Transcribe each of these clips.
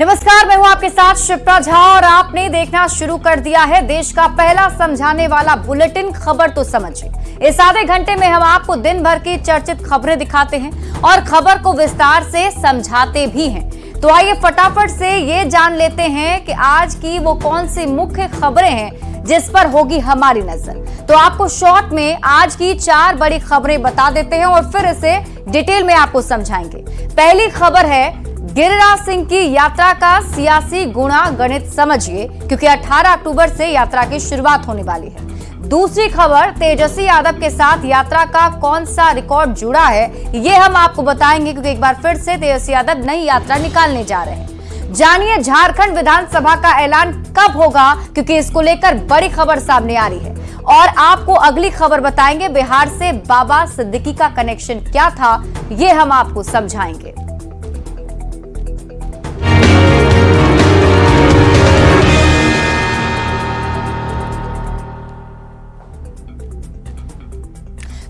नमस्कार, मैं हूं आपके साथ शिप्रा झा और आपने देखना शुरू कर दिया है देश का पहला समझाने वाला बुलेटिन खबर तो समझिए। इस आधे घंटे में हम आपको दिन भर की चर्चित खबरें दिखाते हैं और खबर को विस्तार से समझाते भी हैं। तो आइए फटाफट से ये जान लेते हैं कि आज की वो कौन सी मुख्य खबरें हैं जिस पर होगी हमारी नजर। तो आपको शॉर्ट में आज की 4 बड़ी खबरें बता देते हैं और फिर इसे डिटेल में आपको समझाएंगे। पहली खबर है गिरिराज सिंह की यात्रा का सियासी गुणा गणित समझिए, क्योंकि 18 अक्टूबर से यात्रा की शुरुआत होने वाली है। दूसरी खबर तेजस्वी यादव के साथ यात्रा का कौन सा रिकॉर्ड जुड़ा है, ये हम आपको बताएंगे, क्योंकि एक बार फिर से तेजस्वी यादव नई यात्रा निकालने जा रहे हैं। जानिए झारखंड विधानसभा का ऐलान कब होगा, क्योंकि इसको लेकर बड़ी खबर सामने आ रही है। और आपको अगली खबर बताएंगे बिहार से बाबा सिद्दीकी का कनेक्शन क्या था, ये हम आपको समझाएंगे।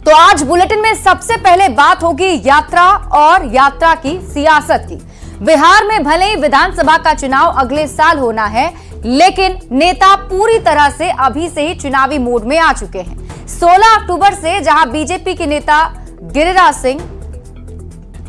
तो आज बुलेटिन में सबसे पहले बात होगी यात्रा और यात्रा की सियासत की। बिहार में भले ही विधानसभा का चुनाव अगले साल होना है, लेकिन नेता पूरी तरह से अभी से ही चुनावी मूड में आ चुके हैं। 16 अक्टूबर से जहां बीजेपी के नेता गिरिराज सिंह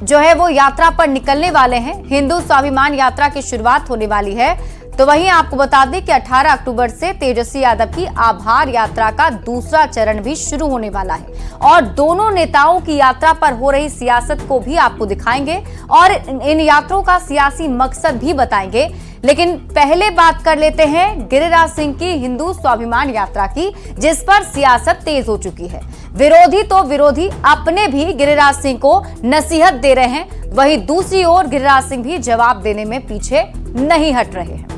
जो है वो यात्रा पर निकलने वाले हैं, हिंदू स्वाभिमान यात्रा की शुरुआत होने वाली है। तो वहीं आपको बता दें कि 18 अक्टूबर से तेजस्वी यादव की आभार यात्रा का दूसरा चरण भी शुरू होने वाला है और दोनों नेताओं की यात्रा पर हो रही सियासत को भी आपको दिखाएंगे और इन यात्राओं का सियासी मकसद भी बताएंगे। लेकिन पहले बात कर लेते हैं गिरिराज सिंह की हिंदू स्वाभिमान यात्रा की, जिस पर सियासत तेज हो चुकी है। विरोधी तो विरोधी अपने भी गिरिराज सिंह को नसीहत दे रहे हैं, वहीं दूसरी ओर गिरिराज सिंह भी जवाब देने में पीछे नहीं हट रहे हैं।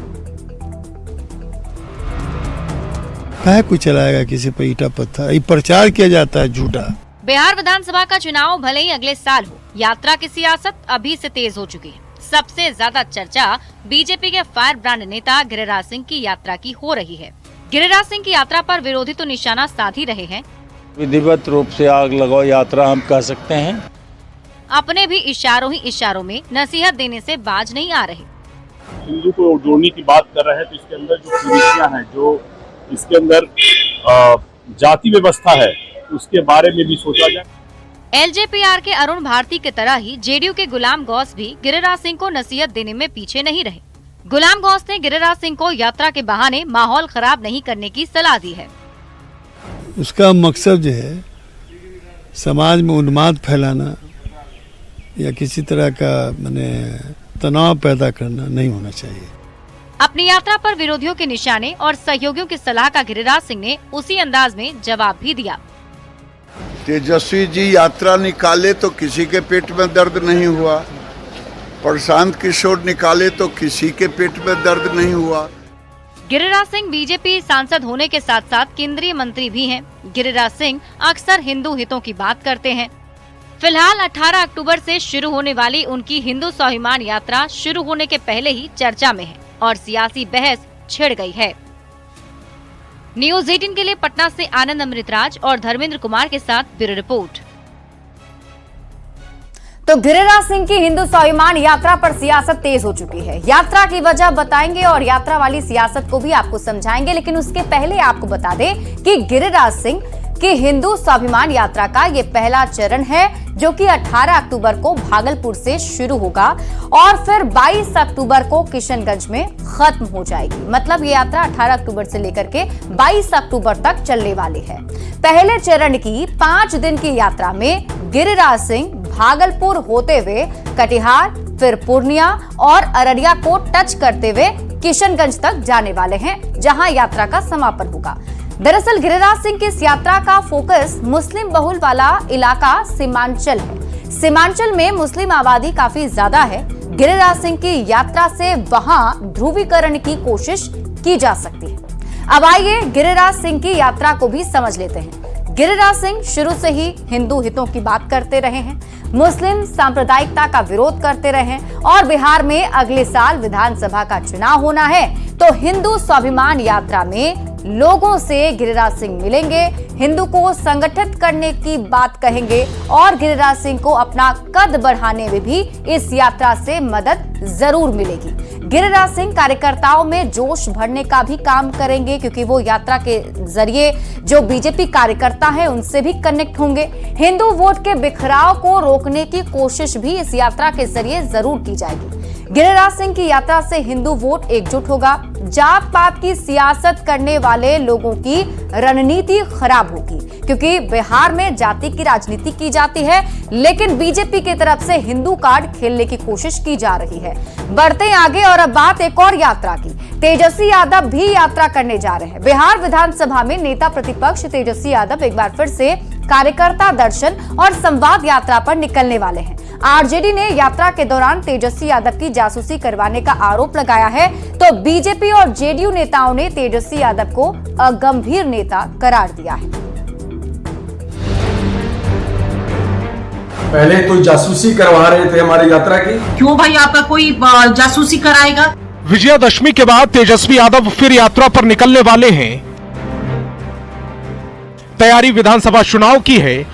काहे कुछ चलाएगा किसी पर ईटा पत्थर, ये प्रचार किया जाता है झूठा। बिहार विधानसभा का चुनाव भले ही अगले साल हो, यात्रा की सियासत अभी से तेज हो चुकी है। सबसे ज्यादा चर्चा बीजेपी के फायर ब्रांड नेता गिरिराज सिंह की यात्रा की हो रही है। गिरिराज सिंह की यात्रा पर विरोधी तो निशाना साध ही रहे हैं, विधिवत रूप से आग लगाओ यात्रा हम कह सकते हैं। अपने भी इशारों में नसीहत देने से बाज नहीं आ रहे। हिंदू को जोड़ने की बात कर रहे हैं, तो इसके अंदर जो कुरीतियां हैं, जो इसके अंदर जाति व्यवस्था है, उसके बारे में भी सोचा जाए। एलजेपीआर के अरुण भारती की तरह ही जेडीयू के गुलाम गौस भी गिरिराज सिंह को नसीहत देने में पीछे नहीं रहे। गुलाम गौस ने गिरिराज सिंह को यात्रा के बहाने माहौल खराब नहीं करने की सलाह दी है। उसका मकसद जो है समाज में उन्माद फैलाना या किसी तरह का माने तनाव पैदा करना नहीं होना चाहिए। अपनी यात्रा पर विरोधियों के निशाने और सहयोगियों की सलाह का गिरिराज सिंह ने उसी अंदाज में जवाब भी दिया। तेजस्वी जी यात्रा निकाले तो किसी के पेट में दर्द नहीं हुआ, प्रशांत किशोर निकाले तो किसी के पेट में दर्द नहीं हुआ। गिरिराज सिंह बीजेपी सांसद होने के साथ साथ केंद्रीय मंत्री भी हैं। गिरिराज सिंह अक्सर हिंदू हितों की बात करते हैं। फिलहाल 18 अक्टूबर से शुरू होने वाली उनकी हिंदू स्वाभिमान यात्रा शुरू होने के पहले ही चर्चा में है और सियासी बहस छिड़ गई है। न्यूज़ 18 के लिए पटना से आनंद अमृतराज और धर्मेंद्र कुमार के साथ ब्यूरो रिपोर्ट। तो गिरिराज सिंह की हिंदू स्वाभिमान यात्रा पर सियासत तेज हो चुकी है। यात्रा की वजह बताएंगे और यात्रा वाली सियासत को भी आपको समझाएंगे, लेकिन उसके पहले आपको बता दें कि गिरिराज सिंह कि हिंदू स्वाभिमान यात्रा का ये पहला चरण है, जो कि 18 अक्टूबर को भागलपुर से शुरू होगा और फिर 22 अक्टूबर को किशनगंज में खत्म हो जाएगी। मतलब ये यात्रा 18 अक्टूबर से लेकर के 22 अक्टूबर तक चलने वाली है। पहले चरण की 5 दिन की यात्रा में गिरिराज सिंह भागलपुर होते हुए कटिहार, फिर पूर्णिया और अररिया को टच करते हुए किशनगंज तक जाने वाले हैं, जहां यात्रा का समापन होगा। दरअसल गिरिराज सिंह की इस यात्रा का फोकस मुस्लिम बहुल वाला इलाका सीमांचल है। सीमांचल में मुस्लिम आबादी काफी ज्यादा है। गिरिराज सिंह की यात्रा से वहां ध्रुवीकरण की कोशिश की जा सकती है। अब आइए गिरिराज सिंह की यात्रा को भी समझ लेते हैं। गिरिराज सिंह शुरू से ही हिंदू हितों की बात करते रहे हैं, मुस्लिम सांप्रदायिकता का विरोध करते रहे हैं और बिहार में अगले साल विधानसभा का चुनाव होना है, तो हिंदू स्वाभिमान यात्रा में लोगों से गिरिराज सिंह मिलेंगे, हिंदू को संगठित करने की बात कहेंगे और गिरिराज सिंह को अपना कद बढ़ाने में भी इस यात्रा से मदद जरूर मिलेगी। गिरिराज सिंह कार्यकर्ताओं में जोश भरने का भी काम करेंगे, क्योंकि वो यात्रा के जरिए जो बीजेपी कार्यकर्ता हैं उनसे भी कनेक्ट होंगे। हिंदू वोट के बिखराव को रोकने की कोशिश भी इस यात्रा के जरिए जरूर की जाएगी। गिरिराज सिंह की यात्रा से हिंदू वोट एकजुट होगा। जात पात की सियासत करने वाले लोगों की रणनीति खराब होगी, क्योंकि बिहार में जाति की राजनीति की जाती है, लेकिन बीजेपी की तरफ से हिंदू कार्ड खेलने की कोशिश की जा रही है। बढ़ते आगे और अब बात एक और यात्रा की। तेजस्वी यादव भी यात्रा करने जा रहे हैं। बिहार विधानसभा में नेता प्रतिपक्ष तेजस्वी यादव एक बार फिर से कार्यकर्ता दर्शन और संवाद यात्रा पर निकलने वाले हैं। आरजेडी ने यात्रा के दौरान तेजस्वी यादव की जासूसी करवाने का आरोप लगाया है, तो बीजेपी और जेडीयू नेताओं ने तेजस्वी यादव को अगंभीर नेता करार दिया है। पहले तो जासूसी करवा रहे थे हमारी यात्रा की। क्यों भाई, आपका कोई जासूसी कराएगा? विजयादशमी के बाद तेजस्वी यादव फिर यात्रा पर निकलने वाले हैं। तैयारी विधानसभा चुनाव की है।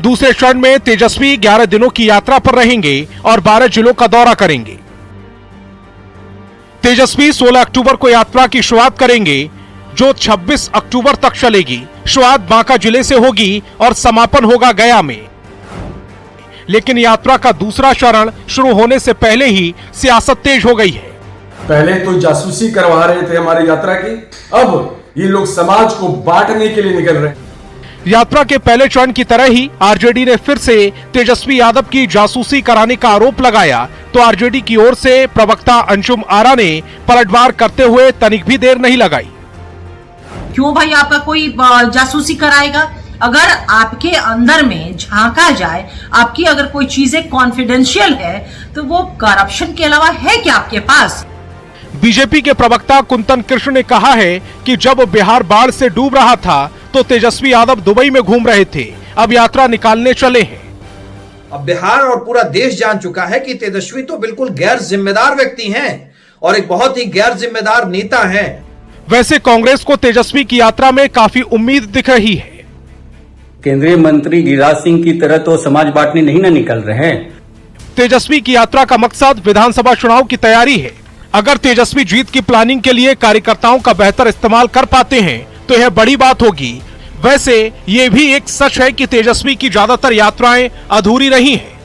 दूसरे चरण में तेजस्वी 11 दिनों की यात्रा पर रहेंगे और 12 जिलों का दौरा करेंगे। तेजस्वी 16 अक्टूबर को यात्रा की शुरुआत करेंगे, जो 26 अक्टूबर तक चलेगी। शुरुआत बांका जिले से होगी और समापन होगा गया में। लेकिन यात्रा का दूसरा चरण शुरू होने से पहले ही सियासत तेज हो गई है। पहले तो जासूसी करवा रहे थे हमारी यात्रा की, अब ये लोग समाज को बांटने के लिए निकल रहे हैं। यात्रा के पहले चरण की तरह ही आरजेडी ने फिर से तेजस्वी यादव की जासूसी कराने का आरोप लगाया, तो आरजेडी की ओर से प्रवक्ता अंशुम आरा ने पलटवार करते हुए तनिक भी देर नहीं लगाई। क्यों भाई, आपका कोई जासूसी कराएगा? अगर आपके अंदर में झांका जाए, आपकी अगर कोई चीजें कॉन्फिडेंशियल है, तो वो करप्शन के अलावा है क्या आपके पास? बीजेपी के प्रवक्ता कुंतन कृष्ण ने कहा है कि जब बिहार बाढ़ से डूब रहा था तो तेजस्वी यादव दुबई में घूम रहे थे, अब यात्रा निकालने चले हैं। अब बिहार और पूरा देश जान चुका है कि तेजस्वी तो बिल्कुल गैर जिम्मेदार व्यक्ति हैं और एक बहुत ही गैर जिम्मेदार नेता हैं। वैसे कांग्रेस को तेजस्वी की यात्रा में काफी उम्मीद दिख रही है। केंद्रीय मंत्री गिरिराज सिंह की तरह तो समाज बांटने नहीं ना निकल रहे हैं। तेजस्वी की यात्रा का मकसद विधानसभा चुनाव की तैयारी है। अगर तेजस्वी जीत की प्लानिंग के लिए कार्यकर्ताओं का बेहतर इस्तेमाल कर पाते हैं तो यह बड़ी बात होगी। वैसे ये भी एक सच है कि तेजस्वी की ज्यादातर यात्राएं अधूरी रही हैं।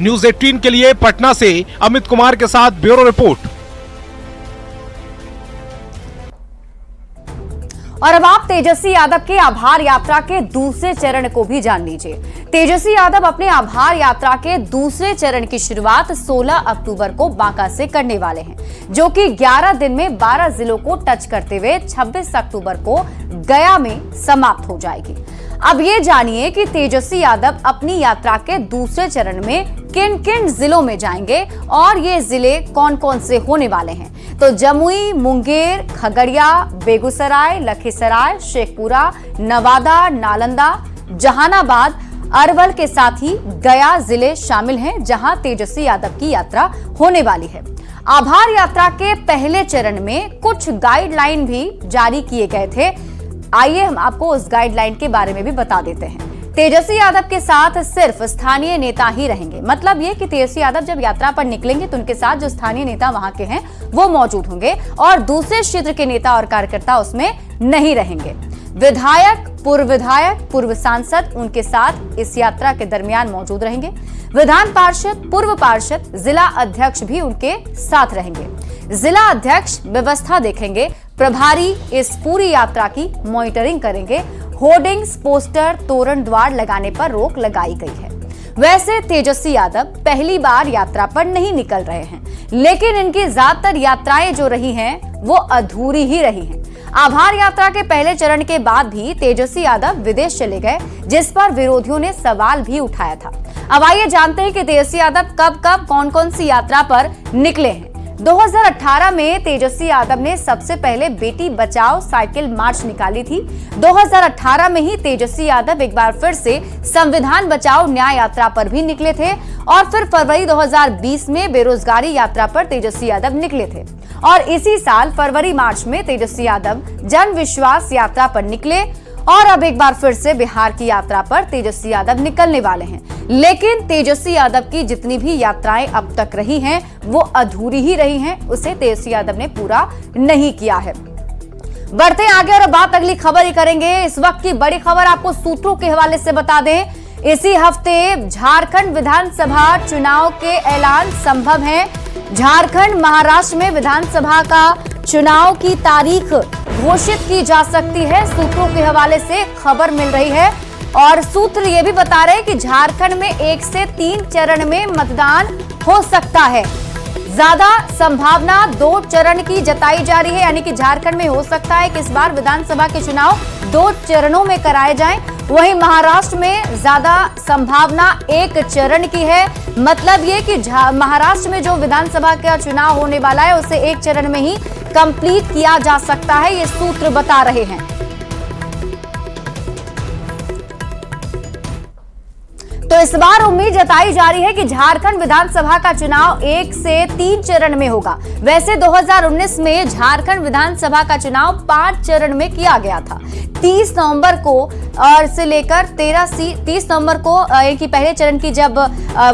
न्यूज़ 18 के लिए पटना से अमित कुमार के साथ ब्यूरो रिपोर्ट। और अब आप तेजस्वी यादव के आभार यात्रा के दूसरे चरण को भी जान लीजिए। तेजस्वी यादव अपने आभार यात्रा के दूसरे चरण की शुरुआत 16 अक्टूबर को बांका से करने वाले हैं, जो कि 11 दिन में 12 जिलों को टच करते हुए 26 अक्टूबर को गया में समाप्त हो जाएगी। अब ये जानिए कि तेजस्वी यादव अपनी यात्रा के दूसरे चरण में किन किन जिलों में जाएंगे और ये जिले कौन कौन से होने वाले हैं। तो जमुई, मुंगेर, खगड़िया, बेगूसराय, लखीसराय, शेखपुरा, नवादा, नालंदा, जहानाबाद, अरवल के साथ ही गया जिले शामिल हैं, जहां तेजस्वी यादव की यात्रा होने वाली है। आभार यात्रा के पहले चरण में कुछ गाइडलाइन भी जारी किए गए थे। आइए हम आपको उस गाइडलाइन के बारे में भी बता देते हैं। तेजस्वी यादव के साथ सिर्फ स्थानीय नेता ही रहेंगे। मतलब ये कि तेजस्वी यादव जब यात्रा पर निकलेंगे तो उनके साथ जो स्थानीय नेता वहां के हैं वो मौजूद होंगे और दूसरे क्षेत्र के नेता और कार्यकर्ता उसमें नहीं रहेंगे। विधायक, पूर्व सांसद उनके साथ इस यात्रा के दरमियान मौजूद रहेंगे। विधान पार्षद, पूर्व पार्षद, जिला अध्यक्ष भी उनके साथ रहेंगे। जिला अध्यक्ष व्यवस्था देखेंगे। प्रभारी इस पूरी यात्रा की मॉनिटरिंग करेंगे। होर्डिंग्स, पोस्टर, तोरण द्वार लगाने पर रोक लगाई गई है। वैसे तेजस्वी यादव पहली बार यात्रा पर नहीं निकल रहे हैं, लेकिन इनकी ज्यादातर यात्राएं जो रही हैं वो अधूरी ही रही हैं। आभार यात्रा के पहले चरण के बाद भी तेजस्वी यादव विदेश चले गए, जिस पर विरोधियों ने सवाल भी उठाया था। अब आइए जानते हैं कि तेजस्वी यादव कब कौन कौन सी यात्रा पर निकले हैं। 2018 में तेजस्वी यादव ने सबसे पहले बेटी बचाओ साइकिल मार्च निकाली थी। 2018 में ही तेजस्वी यादव एक बार फिर से संविधान बचाओ न्याय यात्रा पर भी निकले थे और फिर फरवरी 2020 में बेरोजगारी यात्रा पर तेजस्वी यादव निकले थे और इसी साल फरवरी मार्च में तेजस्वी यादव जन विश्वास यात्रा पर निकले और अब एक बार फिर से बिहार की यात्रा पर तेजस्वी यादव निकलने वाले हैं। लेकिन तेजस्वी यादव की जितनी भी यात्राएं अब तक रही हैं वो अधूरी ही रही हैं, उसे तेजस्वी यादव ने पूरा नहीं किया है। बढ़ते हैं आगे और बात अगली खबर ही करेंगे। इस वक्त की बड़ी खबर आपको सूत्रों के हवाले से बता दें, इसी हफ्ते झारखंड विधानसभा चुनाव के ऐलान संभव है। झारखंड महाराष्ट्र में विधानसभा का चुनाव की तारीख घोषित की जा सकती है, सूत्रों के हवाले से खबर मिल रही है। और सूत्र ये भी बता रहे हैं कि झारखंड में 1 से 3 चरण में मतदान हो सकता है। ज्यादा संभावना 2 चरण की जताई जा रही है, यानी कि झारखंड में हो सकता है कि इस बार विधानसभा के चुनाव 2 चरणों में कराए जाएं। वहीं महाराष्ट्र में ज्यादा संभावना 1 चरण की है। मतलब ये कि महाराष्ट्र में जो विधानसभा का चुनाव होने वाला है उसे 1 चरण में ही कंप्लीट किया जा सकता है, ये सूत्र बता रहे हैं। तो इस बार उम्मीद जताई जा रही है कि झारखंड विधानसभा का चुनाव 1 से 3 चरण में होगा। वैसे 2019 में झारखंड विधानसभा का चुनाव 5 चरण में किया गया था। 30 नवंबर को और से लेकर 30 नवंबर को कि पहले चरण की जब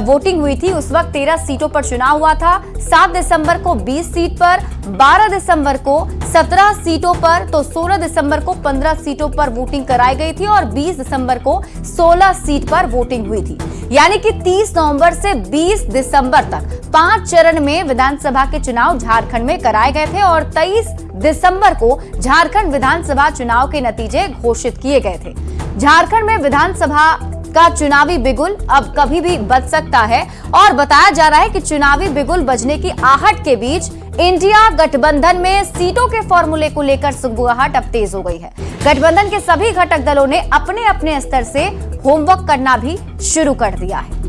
वोटिंग हुई थी उस वक्त 13 सीटों पर चुनाव हुआ था। 7 दिसंबर को 20 सीट पर, 12 दिसंबर को 17 सीटों पर, तो 16 दिसंबर को 15 सीटों पर वोटिंग कराई गई थी और 20 दिसंबर को 16 सीट पर वोटिंग हुई थी। यानी कि 30 नवंबर से 20 दिसंबर तक 5 चरण में विधानसभा के चुनाव झारखंड में कराए गए थे और 23 दिसंबर को झारखंड विधानसभा चुनाव के नतीजे घोषित किए गए थे। झारखंड में विधानसभा का चुनावी बिगुल अब कभी भी बज सकता है और बताया जा रहा है कि चुनावी बिगुल बजने की आहट के बीच इंडिया गठबंधन में सीटों के फॉर्मूले को लेकर सुगबुगाहट अब तेज हो गई है। गठबंधन के सभी घटक दलों ने अपने अपने स्तर से होमवर्क करना भी शुरू कर दिया है।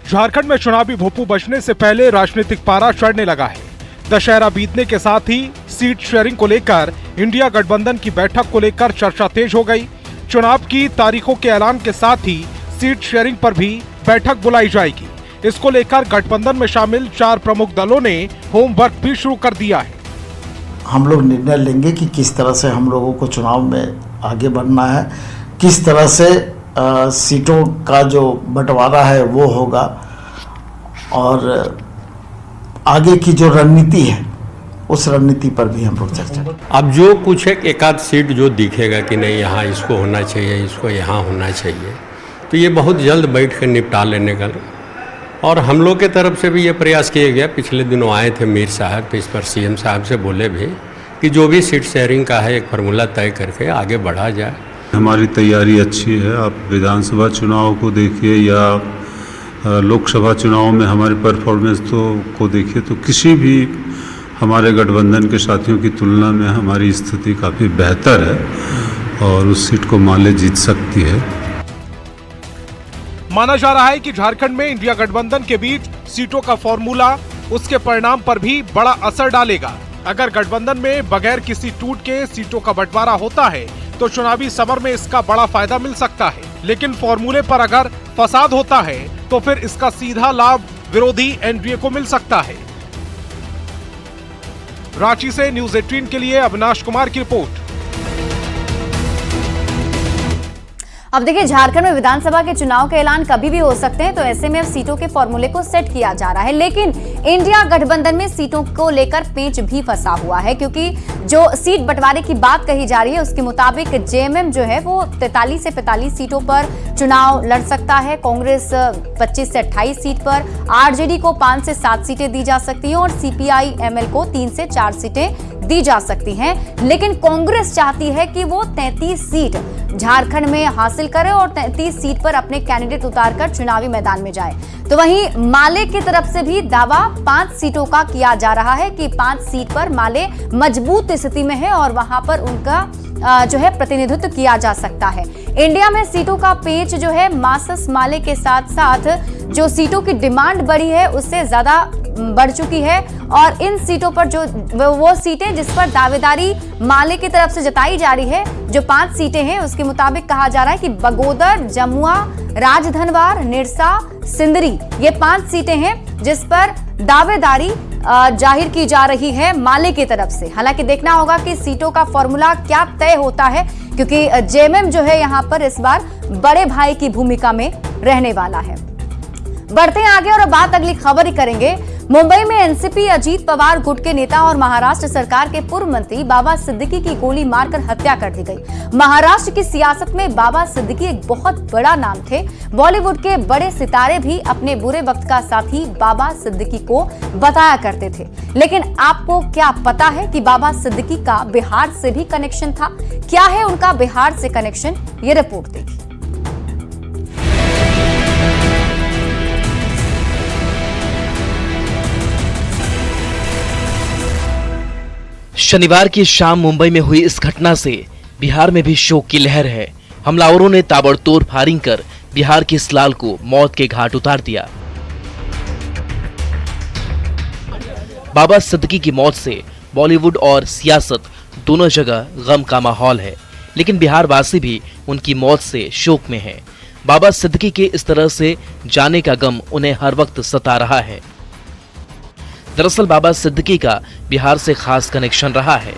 झारखंड में चुनावी भोपू बचने से पहले राजनीतिक पारा चढ़ने लगा है। दशहरा बीतने के साथ ही सीट शेयरिंग को लेकर इंडिया गठबंधन की बैठक को लेकर चर्चा तेज हो गई। चुनाव की तारीखों के ऐलान के साथ ही सीट शेयरिंग पर भी बैठक बुलाई जाएगी। इसको लेकर गठबंधन में शामिल 4 प्रमुख दलों ने होमवर्क भी शुरू कर दिया है। हम लोग निर्णय लेंगे कि किस तरह से हम लोगों को चुनाव में आगे बढ़ना है, किस तरह से सीटों का जो बंटवारा है वो होगा और आगे की जो रणनीति है उस रणनीति पर भी हम लोग चर्चा। अब जो कुछ एक आध सीट जो दिखेगा कि नहीं यहाँ इसको होना चाहिए, इसको यहाँ होना चाहिए, तो ये बहुत जल्द बैठ कर निपटा लेने का। और हम लोग के तरफ से भी ये प्रयास किया गया। पिछले दिनों आए थे मीर साहब, तो इस पर सीएम साहब से बोले भी कि जो भी सीट शेयरिंग का है एक फार्मूला तय करके आगे बढ़ा जाए। हमारी तैयारी अच्छी है। आप विधानसभा चुनाव को देखिए या लोकसभा चुनाव में हमारी परफॉर्मेंस को देखिए, तो किसी भी हमारे गठबंधन के साथियों की तुलना में हमारी स्थिति काफ़ी बेहतर है और उस सीट को माले जीत सकती है। माना जा रहा है कि झारखंड में इंडिया गठबंधन के बीच सीटों का फॉर्मूला उसके परिणाम पर भी बड़ा असर डालेगा। अगर गठबंधन में बगैर किसी टूट के सीटों का बंटवारा होता है तो चुनावी समर में इसका बड़ा फायदा मिल सकता है, लेकिन फॉर्मूले पर अगर फसाद होता है तो फिर इसका सीधा लाभ विरोधी एनडीए को मिल सकता है। रांची से न्यूज़ 18 के लिए अविनाश कुमार की रिपोर्ट। अब देखिए, झारखंड में विधानसभा के चुनाव के ऐलान कभी भी हो सकते हैं, तो ऐसे में अब सीटों के फॉर्मूले को सेट किया जा रहा है। लेकिन इंडिया गठबंधन में सीटों को लेकर पेंच भी फंसा हुआ है, क्योंकि जो सीट बंटवारे की बात कही जा रही है उसके मुताबिक जेएमएम जो है वो 43 से 45 सीटों पर चुनाव लड़ सकता है। कांग्रेस 25 से 28 सीट पर, आरजेडी को 5 से 7 सीटें दी जा सकती हैं और सीपीआई-एमएल को 3 से 4 सीटें दी जा सकती हैं। लेकिन कांग्रेस चाहती है कि वो 33 सीट झारखंड में हासिल करे और 33 सीट पर अपने कैंडिडेट उतारकर चुनावी मैदान में जाए। तो वहीं माले की तरफ से भी दावा 5 सीटों का किया जा रहा है कि 5 सीट पर माले मजबूत स्थिति में है और वहां पर उनका जो है प्रतिनिधित्व किया जा सकता है। इंडिया में सीटों का पेच जो है मार्क्सवादी माले के साथ साथ जो सीटों की डिमांड बढ़ी है उससे ज्यादा बढ़ चुकी है और इन सीटों पर जो वो सीटें जिस पर दावेदारी माले की तरफ से जताई जा रही है, जो 5 सीटें हैं उसके मुताबिक कहा जा रहा है कि बगोदर, जमुआ, राजधनवार, निरसा, सिंदरी, ये 5 सीटें हैं जिस पर दावेदारी जाहिर की जा रही है माले की तरफ से। हालांकि देखना होगा कि सीटों का फॉर्मूला क्या तय होता है, क्योंकि जेएमएम जो है यहाँ पर इस बार बड़े भाई की भूमिका में रहने वाला है। बढ़ते हैं आगे और अब बात अगली खबर ही करेंगे। मुंबई में एनसीपी अजीत पवार गुट के नेता और महाराष्ट्र सरकार के पूर्व मंत्री बाबा सिद्दीकी की गोली मारकर हत्या कर दी गई। महाराष्ट्र की सियासत में बाबा सिद्दीकी एक बहुत बड़ा नाम थे। बॉलीवुड के बड़े सितारे भी अपने बुरे वक्त का साथी बाबा सिद्दीकी को बताया करते थे। लेकिन आपको क्या पता है कि बाबा सिद्दीकी का बिहार से भी कनेक्शन था? क्या है उनका बिहार से कनेक्शन, ये रिपोर्ट देखिए। शनिवार की शाम मुंबई में हुई इस घटना से बिहार में भी शोक की लहर है। हमलावरों ने ताबड़तोड़ फायरिंग कर बिहार के इस लाल को मौत के घाट उतार दिया। बाबा सिद्दीकी की मौत से बॉलीवुड और सियासत दोनों जगह गम का माहौल है, लेकिन बिहार वासी भी उनकी मौत से शोक में है। बाबा सिद्दीकी के इस तरह से जाने का गम उन्हें हर वक्त सता रहा है। दरअसल बाबा सिद्दीकी का बिहार से खास कनेक्शन रहा है।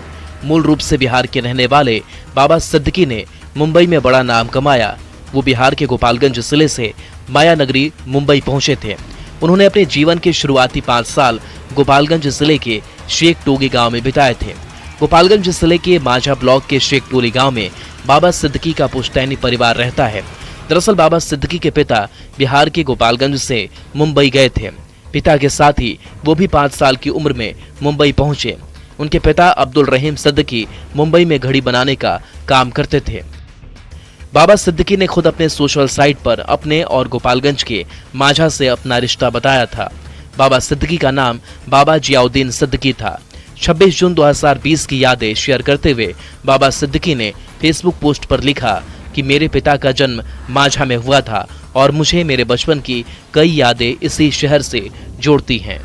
मूल रूप से बिहार के रहने वाले बाबा सिद्दीकी ने मुंबई में बड़ा नाम कमाया। वो बिहार के गोपालगंज जिले से माया नगरी मुंबई पहुंचे थे। उन्होंने अपने जीवन के शुरुआती 5 साल गोपालगंज जिले के शेख टोली गांव में बिताए थे। गोपालगंज जिले के माझा ब्लॉक के शेख टोली गांव में बाबा सिद्दीकी का पुश्तैनी परिवार रहता है। दरअसल बाबा सिद्दीकी के पिता बिहार के गोपालगंज से मुंबई गए थे। पिता के साथ ही वो भी 5 साल की उम्र में मुंबई पहुंचे। उनके पिता अब्दुल रहीम सिद्दीकी मुंबई में घड़ी बनाने का काम करते थे। बाबा सिद्दीकी ने खुद अपने सोशल साइट पर अपने और गोपालगंज के माझा से अपना रिश्ता बताया था। बाबा सिद्दीकी का नाम बाबा जियाउद्दीन सिद्दीकी था। 26 जून 2020 की यादें शेयर करते हुए बाबा सिद्दीकी ने फेसबुक पोस्ट पर लिखा कि मेरे पिता का जन्म माझा में हुआ था और मुझे मेरे बचपन की कई यादें इसी शहर से जोड़ती हैं।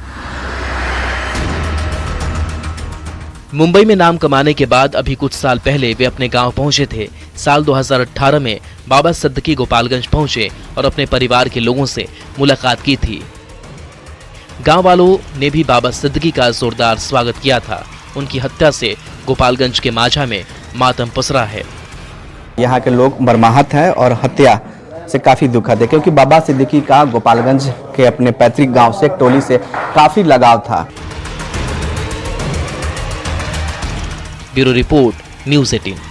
मुंबई में नाम कमाने के बाद अभी कुछ साल पहले वे अपने गांव पहुंचे थे। साल 2018 में बाबा सिद्दीकी गोपालगंज पहुंचे और अपने परिवार के लोगों से मुलाकात की थी। गांव वालों ने भी बाबा सिद्दीकी का जोरदार स्वागत किया था। उनकी हत्या से गोपालगंज के माझा में मातम पसरा है। यहाँ के लोग मर्माहत है और हत्या से काफी दुखद है, क्योंकि बाबा सिद्दीकी का गोपालगंज के अपने पैतृक गांव से टोली से काफी लगाव था। Bureau report, news 18।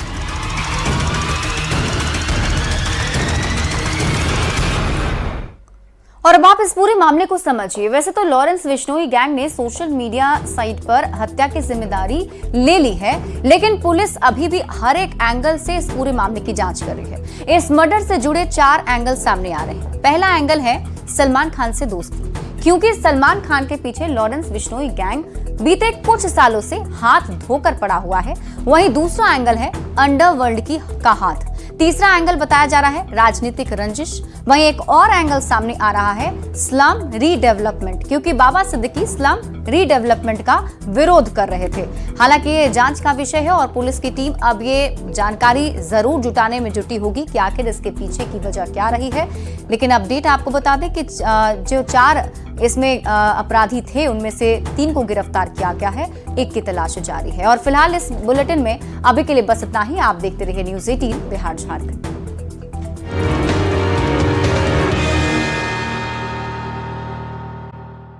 और अब आप इस पूरे मामले को समझिए। वैसे तो लॉरेंस बिश्नोई गैंग ने सोशल मीडिया साइट पर हत्या की जिम्मेदारी ले ली है, लेकिन पुलिस अभी भी हर एक एंगल से इस पूरे मामले की जांच कर रही है। इस मर्डर से जुड़े 4 एंगल सामने आ रहे हैं। पहला एंगल है सलमान खान से दोस्ती, क्योंकि सलमान खान के पीछे लॉरेंस बिश्नोई गैंग बीते कुछ सालों से हाथ धोकर पड़ा हुआ है। वहीं दूसरा एंगल है अंडरवर्ल्ड का हाथ। तीसरा एंगल बताया जा रहा है राजनीतिक रंजिश। वहीं एक और एंगल सामने आ रहा है स्लम रीडेवलपमेंट, क्योंकि बाबा सिद्दीकी स्लम रीडेवलपमेंट का विरोध कर रहे थे। हालांकि ये जांच का विषय है और पुलिस की टीम अब ये जानकारी जरूर जुटाने में जुटी होगी कि आखिर इसके पीछे की वजह क्या रही है। लेकिन अपडेट आपको बता दें कि जो 4 इसमें अपराधी थे, उनमें से 3 को गिरफ्तार किया गया है, 1 की तलाश जारी है। और फिलहाल इस बुलेटिन में अभी के लिए बस इतना ही। आप देखते रहिए न्यूज़ 18 बिहार झारखंड।